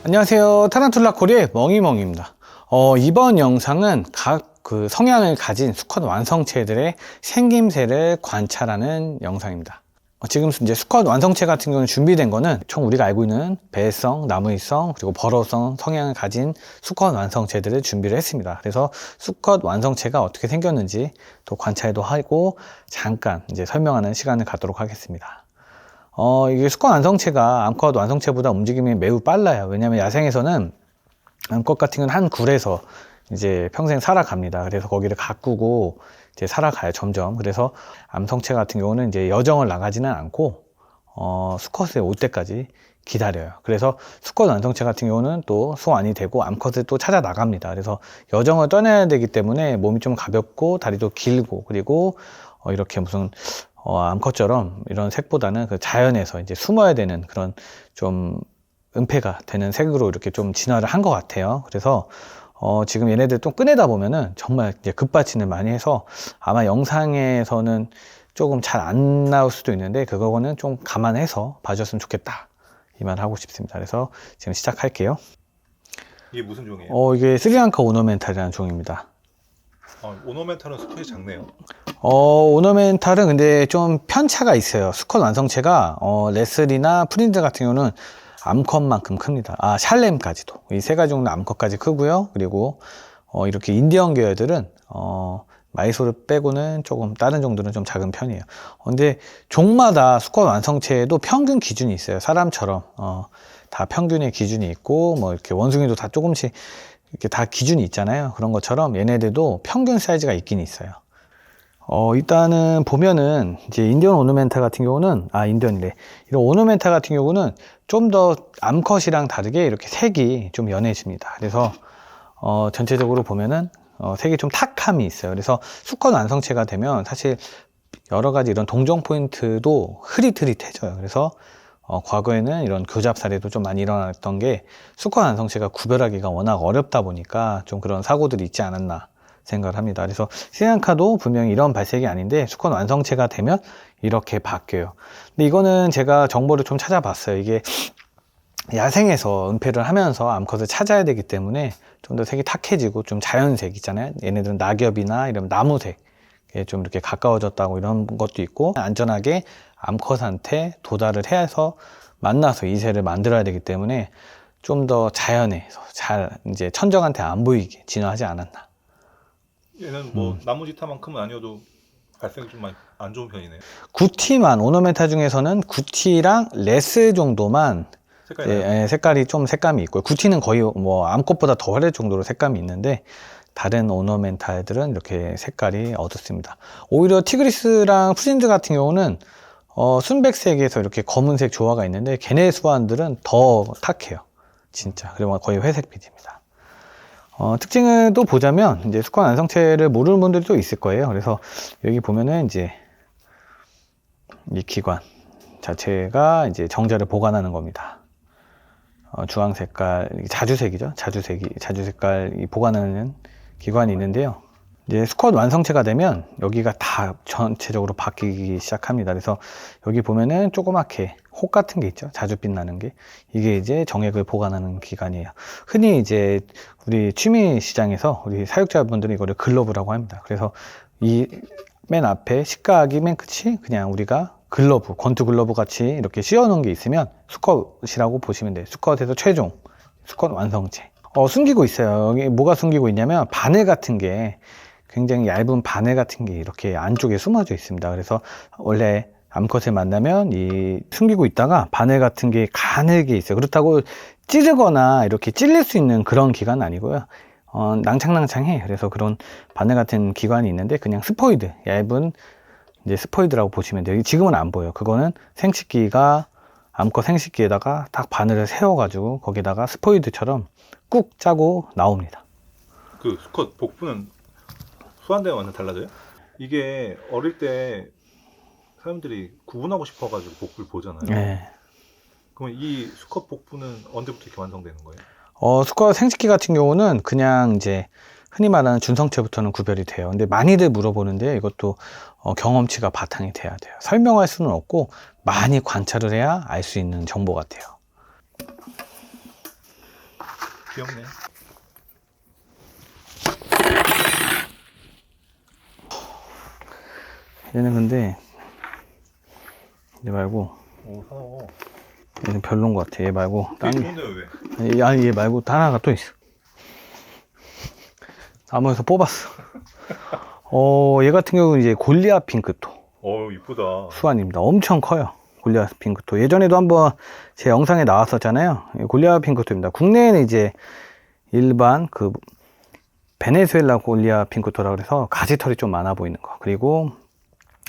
안녕하세요. 타란툴라 코리의 멍이멍입니다. 이번 영상은 각 성향을 가진 수컷 완성체들의 생김새를 관찰하는 영상입니다. 지금 이제 수컷 완성체 같은 경우는 준비된 거는 총 우리가 알고 있는 배성, 나무위성, 그리고 버러성 성향을 가진 수컷 완성체들을 준비를 했습니다. 그래서 수컷 완성체가 어떻게 생겼는지 또 관찰도 하고 잠깐 이제 설명하는 시간을 갖도록 하겠습니다. 이게 수컷 완성체가 암컷 완성체보다 움직임이 매우 빨라요. 왜냐하면 야생에서는 암컷 같은 경우는 한 굴에서 이제 평생 살아갑니다. 그래서 거기를 가꾸고 이제 살아가요, 점점. 그래서 암성체 같은 경우는 이제 여정을 나가지는 않고, 수컷에 올 때까지 기다려요. 그래서 수컷 완성체 같은 경우는 또 소환이 되고 암컷을 또 찾아 나갑니다. 그래서 여정을 떠나야 되기 때문에 몸이 좀 가볍고 다리도 길고, 그리고 이렇게 무슨 암컷처럼 이런 색보다는 그 자연에서 이제 숨어야 되는 그런 좀 은폐가 되는 색으로 이렇게 좀 진화를 한 것 같아요. 그래서 지금 얘네들 또 꺼내다 보면은 정말 이제 급발진을 많이 해서 아마 영상에서는 조금 잘 안 나올 수도 있는데 그거는 좀 감안해서 봐줬으면 좋겠다 이 말 하고 싶습니다. 그래서 지금 시작할게요. 이게 무슨 종이에요? 이게 스리랑카 오너멘탈이라는 종입니다. 오너멘탈은 수컷이 작네요. 오너멘탈은 근데 좀 편차가 있어요. 수컷 완성체가 레슬이나 프린드 같은 경우는 암컷만큼 큽니다. 샬렘까지도. 이 세 가지 종류는 암컷까지 크고요. 그리고 이렇게 인디언 계열들은 마이소를 빼고는 조금 다른 종들은 좀 작은 편이에요. 근데 종마다 수컷 완성체에도 평균 기준이 있어요. 사람처럼 다 평균의 기준이 있고 뭐 이렇게 원숭이도 다 조금씩 이렇게 다 기준이 있잖아요. 그런 것처럼 얘네들도 평균 사이즈가 있긴 있어요. 일단은 보면은 이제 인디언 오너멘탈 같은 경우는 인디언이래. 이런 오너멘탈 같은 경우는 좀 더 암컷이랑 다르게 이렇게 색이 좀 연해집니다. 그래서 전체적으로 보면은 색이 좀 탁함이 있어요. 그래서 수컷 완성체가 되면 사실 여러 가지 이런 동정 포인트도 흐릿흐릿해져요. 그래서 과거에는 이런 교잡 사례도 좀 많이 일어났던 게 수컷 완성체가 구별하기가 워낙 어렵다 보니까 좀 그런 사고들이 있지 않았나 생각을 합니다. 그래서 스리랑카도 분명히 이런 발색이 아닌데 수컷 완성체가 되면 이렇게 바뀌어요. 근데 이거는 제가 정보를 좀 찾아봤어요. 이게 야생에서 은폐를 하면서 암컷을 찾아야 되기 때문에 좀 더 색이 탁해지고 좀 자연색 있잖아요. 얘네들은 낙엽이나 이런 나무색에 좀 이렇게 가까워졌다고 이런 것도 있고 안전하게 암컷한테 도달을 해서 만나서 이세를 만들어야 되기 때문에 좀 더 자연에서 잘 이제 천적한테 안 보이게 진화하지 않았나. 얘는 뭐 나무지타만큼은 아니어도 발색이 좀 많이 안 좋은 편이네요. 구티만 오너멘탈 중에서는 구티랑 레스 정도만 색깔이 나요? 색깔이 좀 색감이 있고요. 구티는 거의 뭐 암컷보다 더 화려할 정도로 색감이 있는데 다른 오너멘탈들은 이렇게 색깔이 어둡습니다. 오히려 티그리스랑 프린드 같은 경우는 순백색에서 이렇게 검은색 조화가 있는데 걔네 수완들은 더 탁해요. 진짜. 그리고 거의 회색빛입니다. 특징을 또 보자면 이제 수컷 완성체를 모르는 분들도 있을 거예요. 그래서 여기 보면은 이제 이 기관 자체가 이제 정자를 보관하는 겁니다. 주황 색깔, 자주색이죠. 자주 색깔 보관하는 기관이 있는데요. 이제 수컷 완성체가 되면 여기가 다 전체적으로 바뀌기 시작합니다. 그래서 여기 보면은 조그맣게 혹 같은 게 있죠. 자주 빛나는 게. 이게 이제 정액을 보관하는 기관이에요. 흔히 이제 우리 취미 시장에서 우리 사육자분들이 이거를 글러브라고 합니다. 그래서 이 맨 앞에 식각이 맨 끝이 그냥 우리가 글러브, 권투 글러브 같이 이렇게 씌워 놓은 게 있으면 수컷이라고 보시면 돼요. 수컷에서 최종, 수컷 완성체. 숨기고 있어요. 여기 뭐가 숨기고 있냐면 바늘 같은 게 굉장히 얇은 바늘 같은 게 이렇게 안쪽에 숨어져 있습니다. 그래서 원래 암컷을 만나면 이 숨기고 있다가 바늘 같은 게 가늘게 있어요. 그렇다고 찌르거나 이렇게 찔릴 수 있는 그런 기관은 아니고요. 낭창낭창해. 그래서 그런 바늘 같은 기관이 있는데 그냥 스포이드, 얇은 이제 스포이드라고 보시면 돼요. 지금은 안 보여요. 그거는 생식기가 암컷 생식기에다가 딱 바늘을 세워가지고 거기다가 스포이드처럼 꾹 짜고 나옵니다. 그 수컷 복부는 수완대가 완전 달라져요? 이게 어릴 때 사람들이 구분하고 싶어가지고 복부를 보잖아요. 네. 그러면 이 수컷 복부는 언제부터 이렇게 완성되는 거예요? 수컷 생식기 같은 경우는 그냥 이제 흔히 말하는 준성체부터는 구별이 돼요. 근데 많이들 물어보는데 이것도 경험치가 바탕이 돼야 돼요. 설명할 수는 없고 많이 관찰을 해야 알 수 있는 정보 같아요. 귀엽네. 얘는 근데 얘 말고 오, 사나워. 얘는 별론 것 같아. 얘 말고 되게 딴 좋은데요, 왜? 아니 얘 말고 다른 하나가 또 있어. 나무에서 뽑았어. 얘 같은 경우는 이제 골리앗 핑크토 이쁘다. 수완입니다. 엄청 커요. 골리앗 핑크토. 예전에도 한번 제 영상에 나왔었잖아요. 골리앗 핑크토입니다. 국내에는 이제 일반 그 베네수엘라 골리앗 핑크토라 그래서 가지털이 좀 많아 보이는 거. 그리고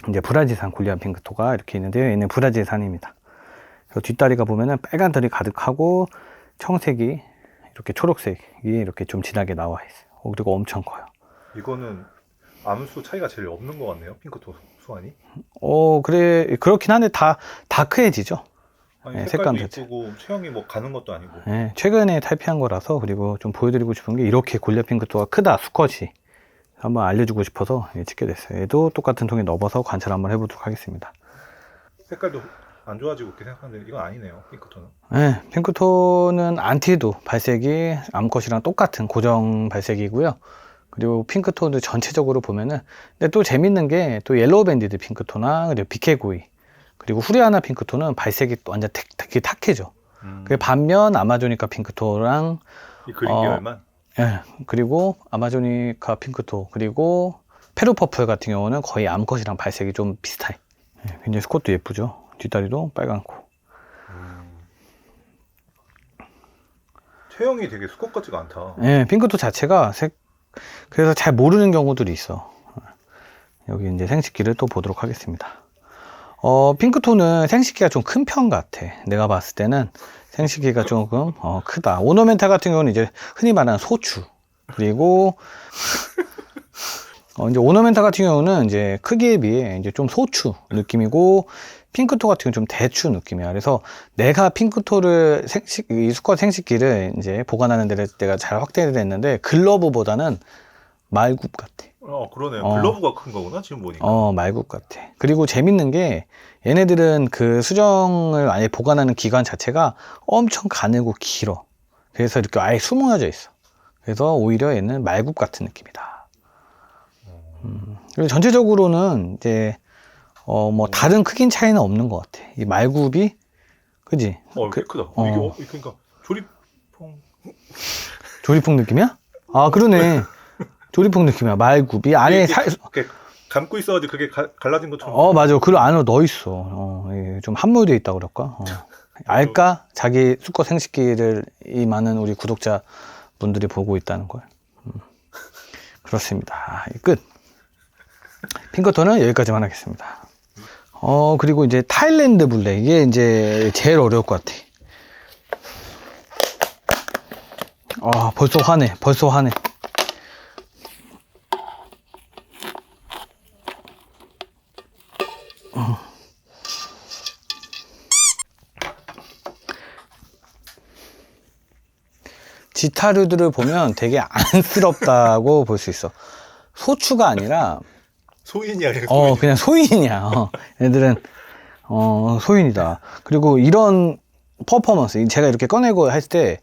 이제 브라질산 골리앗 핑크토가 이렇게 있는데요. 얘는 브라질산입니다. 그래서 뒷다리가 보면은 빨간 털이 가득하고 청색이 이렇게 초록색이 이렇게 좀 진하게 나와 있어요. 그리고 엄청 커요. 이거는 암수 차이가 제일 없는 것 같네요. 핑크토 수완이. 그래, 그렇긴 한데 다 다크해지죠. 아니, 네, 색깔도 색감 자체. 이쁘고 체형이 뭐 가는 것도 아니고. 네, 최근에 탈피한 거라서. 그리고 좀 보여드리고 싶은 게 이렇게 골리앗 핑크토가 크다, 수컷이. 한번 알려주고 싶어서 찍게 됐어요. 얘도 똑같은 통에 넣어서 관찰 한번 해보도록 하겠습니다. 색깔도 안 좋아지고 이렇게 생각하는데 이건 아니네요. 핑크토는. 네, 핑크토는 안티도 발색이 암컷이랑 똑같은 고정 발색이고요. 그리고 핑크토도 전체적으로 보면은, 근데 또 재밌는 게 또 옐로우 밴디드 핑크토나 그리고 비케고이 그리고 후리아나 핑크토는 발색이 또 완전 되게 탁해져. 그 반면 아마조니카 핑크토랑 이 그린 계열만. 예, 그리고 아마조니카 핑크토 그리고 페루 퍼플 같은 경우는 거의 암컷이랑 발색이 좀 비슷해. 예, 굉장히 스콧도 예쁘죠. 뒷다리도 빨갛고. 체형이 되게 수컷 같지가 않다. 예, 핑크토 자체가 그래서 잘 모르는 경우들이 있어. 여기 이제 생식기를 또 보도록 하겠습니다. 핑크토는 생식기가 좀 큰 편 같아. 내가 봤을 때는 생식기가 조금 크다. 오너멘탈 같은 경우는 이제 흔히 말하는 소추. 그리고 이제 오너멘탈 같은 경우는 이제 크기에 비해 이제 좀 소추 느낌이고, 핑크토 같은 경우는 좀 대추 느낌이야. 그래서 내가 핑크토를 이 수컷 생식기를 이제 보관하는 데를 내가 잘 확대를 했는데 글러브보다는 말굽 같아. 그러네요. 글러브가 큰 거구나, 지금 보니까. 말굽 같아. 그리고 재밌는 게 얘네들은 그 수정을 아예 보관하는 기간 자체가 엄청 가늘고 길어. 그래서 이렇게 아예 숨어져 있어. 그래서 오히려 얘는 말굽 같은 느낌이다. 그리고 전체적으로는 이제 뭐 다른 크긴 차이는 없는 것 같아. 이 말굽이, 그지? 꽤 크다. 이게 그러니까 조리퐁 느낌이야? 아, 그러네. 조리퐁 느낌이야. 말굽이 안에 이렇게 감고 있어가지고 그게 갈라진 것처럼. 맞아. 그 안으로 넣어 있어. 좀 함몰되어 있다 그럴까? 알까? 자기 수컷 생식기를 이 많은 우리 구독자 분들이 보고 있다는 걸. 그렇습니다. 끝. 핑크토는 여기까지만 하겠습니다. 그리고 이제 타일랜드 블랙. 이게 이제 제일 어려울 것 같아. 벌써 화내. 지타류들을 보면 되게 안쓰럽다고 볼 수 있어. 소추가 아니라 소인이야. 소인. 그냥 소인이야. 얘들은 소인이다. 그리고 이런 퍼포먼스, 제가 이렇게 꺼내고 할 때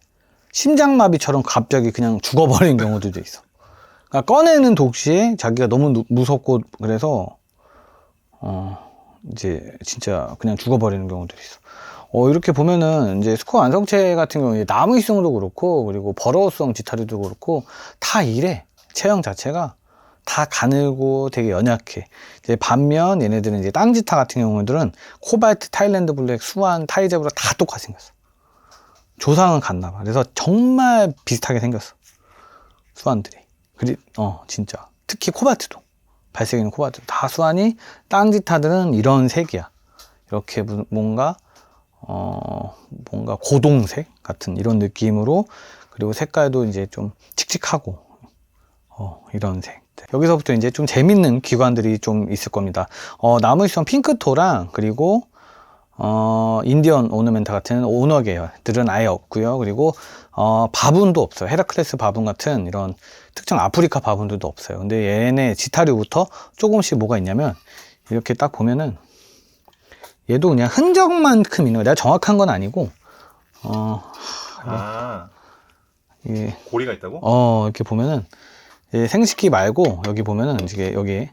심장마비처럼 갑자기 그냥 죽어버리는 경우들도 있어. 그러니까 꺼내는 동시에 자기가 너무 무섭고 그래서 이제 진짜 그냥 죽어버리는 경우들이 있어. 이렇게 보면은 이제 스코어 완성체 같은 경우에 나무위성도 그렇고 그리고 버러우성 지타류도 그렇고 다 이래. 체형 자체가 다 가늘고 되게 연약해. 이제 반면 얘네들은 이제 땅지타 같은 경우들은 코발트, 타일랜드 블랙, 수완, 타이제브라 다 똑같이 생겼어. 조상은 같나 봐. 그래서 정말 비슷하게 생겼어. 수완들이. 진짜. 특히 코발트도. 발색있는 코발트도. 다 수완이, 땅지타들은 이런 색이야. 이렇게 뭔가 고동색 같은 이런 느낌으로, 그리고 색깔도 이제 좀 칙칙하고, 이런 색. 여기서부터 이제 좀 재밌는 기관들이 좀 있을 겁니다. 나무위성 핑크토랑, 그리고, 인디언 오너멘타 같은 오너 계열들은 아예 없고요. 그리고, 바분도 없어요. 헤라클레스 바분 같은 이런 특정 아프리카 바분들도 없어요. 근데 얘네 지타류부터 조금씩 뭐가 있냐면, 이렇게 딱 보면은, 얘도 그냥 흔적만큼 있는 거야. 내가 정확한 건 아니고, 이게 고리가 있다고? 이렇게 보면은 생식기 말고 여기 보면은 이게 여기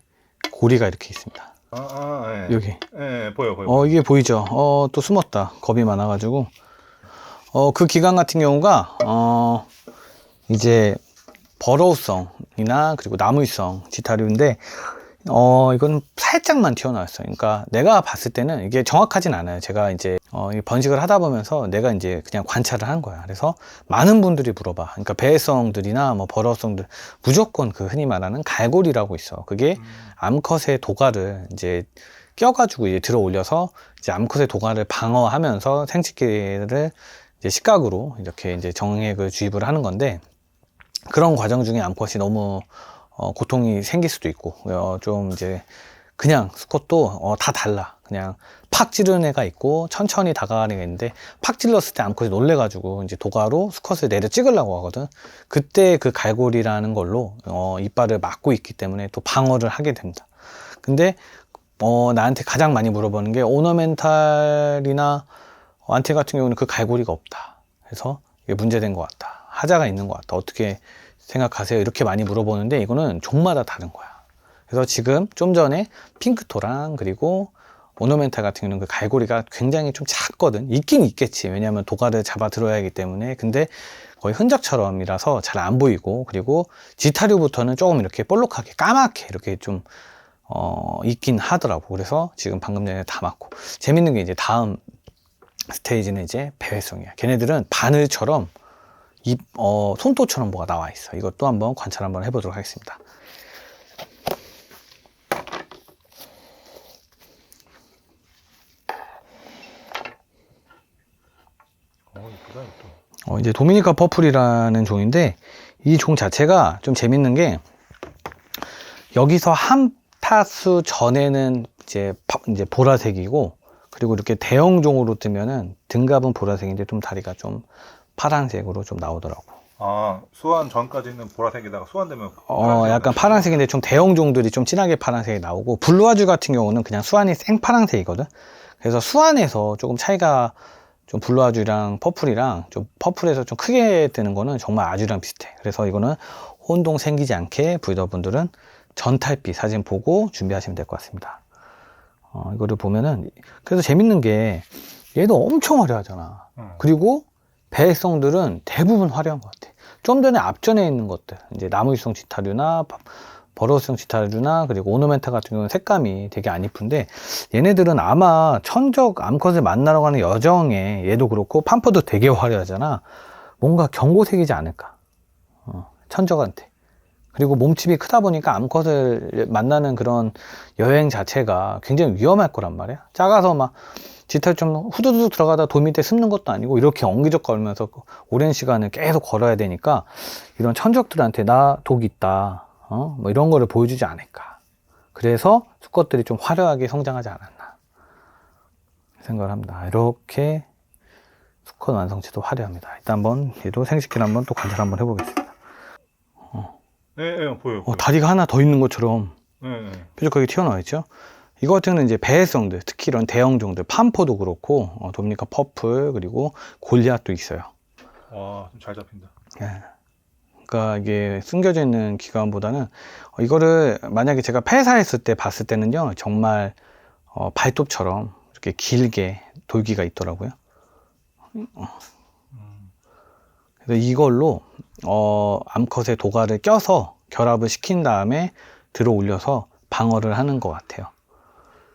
고리가 이렇게 있습니다. 예. 여기. 예, 보여. 이게 보이죠? 또 숨었다. 겁이 많아가지고. 그 기관 같은 경우가, 이제, 버러우성이나, 그리고 나무위성 지타류인데, 이건 살짝만 튀어나왔어요. 그러니까 내가 봤을 때는 이게 정확하진 않아요. 제가 이제, 이 번식을 하다 보면서 내가 이제 그냥 관찰을 한 거야. 그래서 많은 분들이 물어봐. 그러니까 배성들이나 뭐 버러우성들, 무조건 그 흔히 말하는 갈고리라고 있어. 그게 암컷의 도가를 이제 껴가지고 이제 들어 올려서 이제 암컷의 도가를 방어하면서 생식기를 이제 식각으로 이렇게 이제 정액을 주입을 하는 건데, 그런 과정 중에 암컷이 너무 고통이 생길 수도 있고, 좀 이제 그냥 수컷도 다 달라. 그냥 팍 찌르는 애가 있고 천천히 다가가는 애가 있는데, 팍 찔렀을 때 암컷이 놀래가지고 이제 도가로 수컷을 내려 찍으려고 하거든. 그때 그 갈고리라는 걸로 이빨을 막고 있기 때문에 또 방어를 하게 됩니다. 근데 나한테 가장 많이 물어보는 게 오너멘탈이나 안테 같은 경우는 그 갈고리가 없다. 그래서 이게 문제된 것 같다. 하자가 있는 것 같다. 어떻게 생각하세요? 이렇게 많이 물어보는데 이거는 종마다 다른 거야. 그래서 지금 좀 전에 핑크토랑 그리고 오너멘탈 같은 경우는 그 갈고리가 굉장히 좀 작거든. 있긴 있겠지. 왜냐하면 도가를 잡아 들어야 하기 때문에. 근데 거의 흔적처럼이라서 잘 안 보이고, 그리고 지타류부터는 조금 이렇게 볼록하게 까맣게 이렇게 좀 있긴 하더라고. 그래서 지금 방금 전에 다 맞고. 재밌는 게 이제 다음 스테이지는 이제 배회성이야. 걔네들은 바늘처럼 손톱처럼 뭐가 나와 있어. 이것도 한번 관찰 한번 해보도록 하겠습니다. 이쁘다 또. 이제 도미니카 퍼플이라는 종인데, 이 종 자체가 좀 재밌는 게, 여기서 한 타수 전에는 이제 보라색이고, 그리고 이렇게 대형종으로 뜨면은 등갑은 보라색인데 좀 다리가 좀 파란색으로 좀 나오더라고. 수완 전까지는 보라색에다가 수완되면 약간 파란색인데 좀 대형종들이 좀 진하게 파란색이 나오고, 블루아주 같은 경우는 그냥 수완이 생파란색이거든. 그래서 수완에서 조금 차이가 좀 블루아주랑 퍼플이랑 좀 퍼플에서 좀 크게 뜨는 거는 정말 아주랑 비슷해. 그래서 이거는 혼동 생기지 않게 브리더분들은 전탈비 사진 보고 준비하시면 될 것 같습니다. 이거를 보면은, 그래서 재밌는 게 얘도 엄청 화려하잖아. 그리고 배성들은 대부분 화려한 것 같아. 좀 전에 앞전에 있는 것들, 이제 나무위성 지타류나 버러우성 지타류나 그리고 오너멘탈 같은 경우는 색감이 되게 안 이쁜데, 얘네들은 아마 천적 암컷을 만나러 가는 여정에, 얘도 그렇고 팜퍼도 되게 화려하잖아. 뭔가 경고색이지 않을까, 천적한테. 그리고 몸집이 크다 보니까 암컷을 만나는 그런 여행 자체가 굉장히 위험할 거란 말이야. 작아서 막 지탈 좀 후두둑 들어가다 돌 밑에 숨는 것도 아니고, 이렇게 엉기적 걸면서 오랜 시간을 계속 걸어야 되니까 이런 천적들한테 나 독 있다, 뭐 이런 거를 보여주지 않을까. 그래서 수컷들이 좀 화려하게 성장하지 않았나 생각을 합니다. 이렇게 수컷 완성체도 화려합니다. 일단 한번 얘도 생식기를 한번 또 관찰 한번 해보겠습니다. 네, 보여. 다리가 하나 더 있는 것처럼 네. 뾰족하게 튀어나와 있죠. 이거 같은 경우는 이제 배해성들, 특히 이런 대형종들, 팜포도 그렇고, 도미니카 퍼플, 그리고 골리앗도 있어요. 와, 좀 잘 잡힌다. 예. 그러니까 이게 숨겨져 있는 기관보다는, 이거를 만약에 제가 폐사했을 때 봤을 때는요, 정말 발톱처럼 이렇게 길게 돌기가 있더라고요. 그래서 이걸로 암컷의 도가를 껴서 결합을 시킨 다음에 들어 올려서 방어를 하는 것 같아요.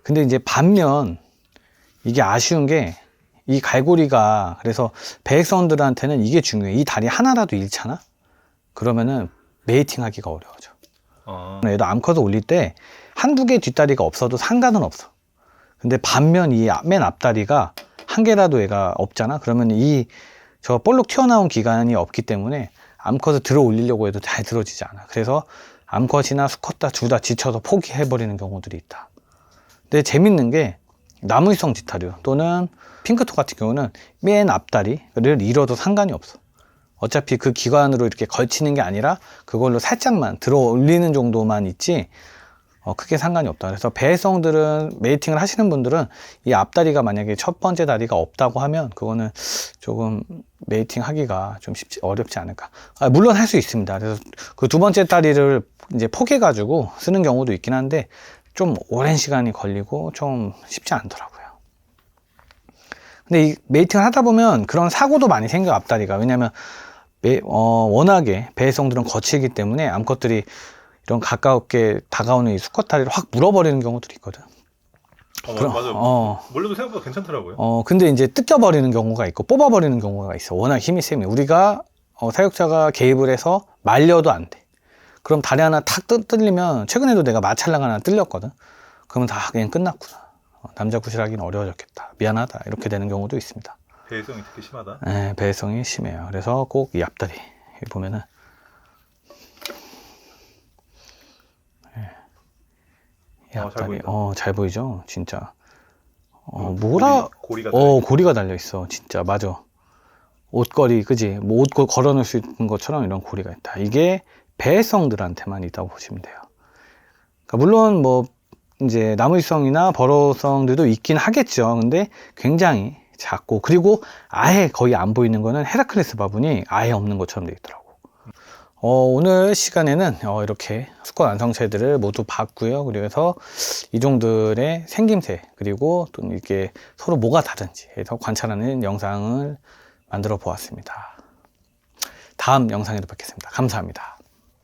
근데 이제 반면 이게 아쉬운 게, 이 갈고리가, 그래서 배액선들한테는 이게 중요해. 이 다리 하나라도 잃잖아? 그러면은 메이팅 하기가 어려워져. 얘도 암컷을 올릴 때 한두 개 뒷다리가 없어도 상관은 없어. 근데 반면 이 맨 앞다리가 한 개라도 얘가 없잖아? 그러면 저 볼록 튀어나온 기관이 없기 때문에 암컷을 들어 올리려고 해도 잘 들어지지 않아. 그래서 암컷이나 수컷 다 둘 다 지쳐서 포기해버리는 경우들이 있다. 근데 재밌는 게, 나무위성 지타류 또는 핑크토 같은 경우는 맨 앞다리를 잃어도 상관이 없어. 어차피 그 기관으로 이렇게 걸치는 게 아니라 그걸로 살짝만 들어 올리는 정도만 있지, 크게 상관이 없다. 그래서 배송들은 메이팅을 하시는 분들은 이 앞다리가 만약에 첫 번째 다리가 없다고 하면 그거는 조금 메이팅 하기가 좀 어렵지 않을까. 물론 할 수 있습니다. 그래서 그 두 번째 다리를 이제 포개 가지고 쓰는 경우도 있긴 한데 좀 오랜 시간이 걸리고 좀 쉽지 않더라고요. 근데 이 메이팅을 하다 보면 그런 사고도 많이 생겨요, 앞다리가. 왜냐면 워낙에 배송들은 거칠기 때문에 암컷들이 이런 가깝게 다가오는 이 수컷 다리를 확 물어버리는 경우들이 있거든. 맞아요. 원래도 생각보다 괜찮더라고요. 근데 이제 뜯겨버리는 경우가 있고 뽑아버리는 경우가 있어. 워낙 힘이 세면. 우리가 사육자가 개입을 해서 말려도 안 돼. 그럼 다리 하나 탁 뚫리면, 최근에도 내가 마찰랑 하나 뚫렸거든. 그러면 다 그냥 끝났구나. 남자 구실하기는 어려워졌겠다. 미안하다. 이렇게 되는 경우도 있습니다. 배송이 특히 심하다. 네, 배송이 심해요. 그래서 꼭 이 앞다리 보면은 이 앞다리 잘 보이죠? 진짜 고리가 달려 있어. 진짜 맞아. 옷걸이, 그지? 뭐 옷 걸어 놓을 수 있는 것처럼 이런 고리가 있다. 이게 배성들한테만 있다고 보시면 돼요. 그러니까 물론 뭐 이제 나무위성이나 버러우성들도 있긴 하겠죠. 근데 굉장히 작고, 그리고 아예 거의 안 보이는 거는 헤라클레스 바분이 아예 없는 것처럼 되어 있더라고. 오늘 시간에는 이렇게 수컷 완성체들을 모두 봤고요. 그래서 이 종들의 생김새, 그리고 또 이게 서로 뭐가 다른지 해서 관찰하는 영상을 만들어 보았습니다. 다음 영상에도 뵙겠습니다. 감사합니다.